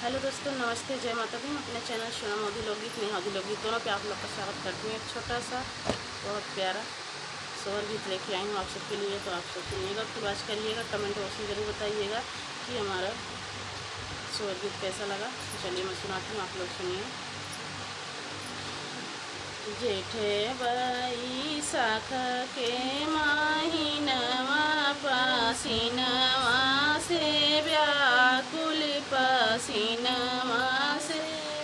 Hello दोस्तों, नमस्ते, जय माता दी। मैं अपने चैनल सोना मोदी लोकगीत नेहादी लोकगीत दोनों पे आप लोग का स्वागत करती हूँ। एक छोटा सा बहुत प्यारा स्वर गीत लेके आई हूँ आप सबके लिए। तो आप सब सुनिएगा, फिर वाच करिएगा, कमेंट बॉक्स में ज़रूर बताइएगा कि हमारा स्वर गीत कैसा लगा। तो चलिए मैं सुनाती हूँ, आप लोग सुनिए। जेठे बैसाख के महीनवा पसीनवा से व्याकुल, पसीनवा से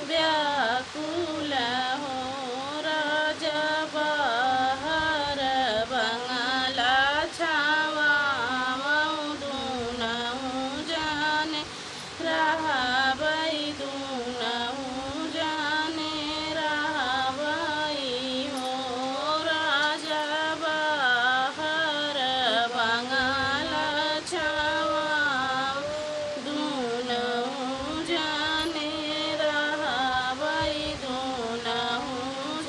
व्याकुल हो राजा बाहर बंगला छावा दूनहु जाने रहा बई दूनहु जाने रहा बई हो राजा बाहर बंगला छावा दूनहु जाने रहा बई दूनहु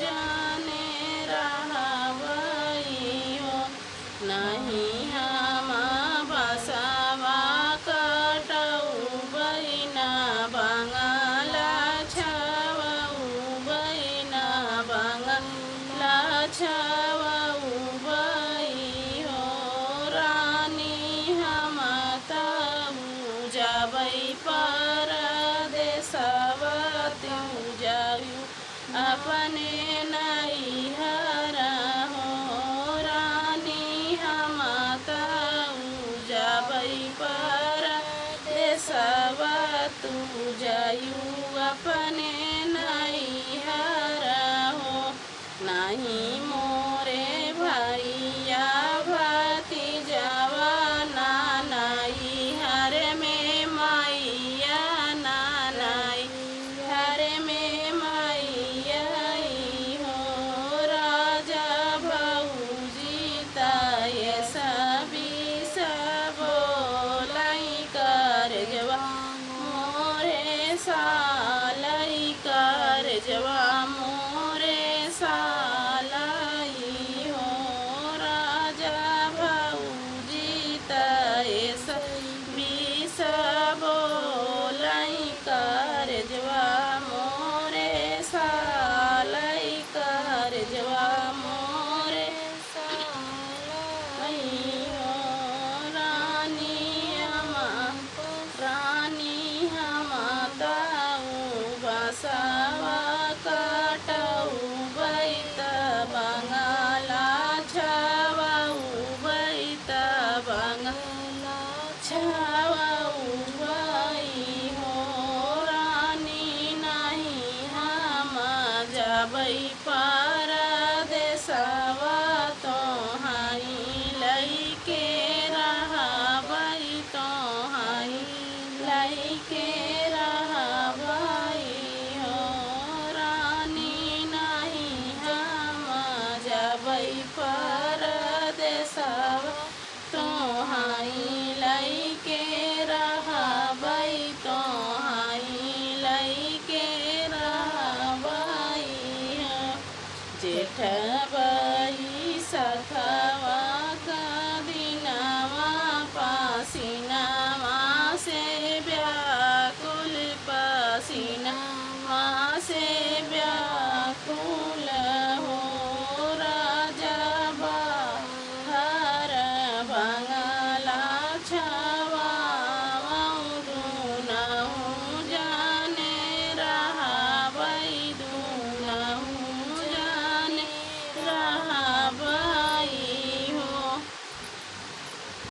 जाने रहा बई हो। नहीं हम बसवा कटऊ बहिना बंगला छवऊ बहिना बंगला छवऊ बई हो रानी हम तऊ जबई परदेसवा तू जायू अपने नैहर हो रानी हम तऊ जबई परदेसवा तू जायू अपने नैहर हो। नहीं मोरे भैया भतीजवा नैहर में मैया नैहर में मैया हो राजा भौजी तय सभी सब लाई कर जवा मोरे सालई कर जवा मोरे सालई हो राजा भौजी तय सभी सब लाई कर जवा मोरे सालई कर जवा मोरे सालई हो रानी हम ताऊ बसवा कटऊ बैत बंगला छवऊ बैत बंगला छवऊ बई हो रानी नहीं हम जबई परदेसवा तो हाई लइके रहबई तो हाई लइके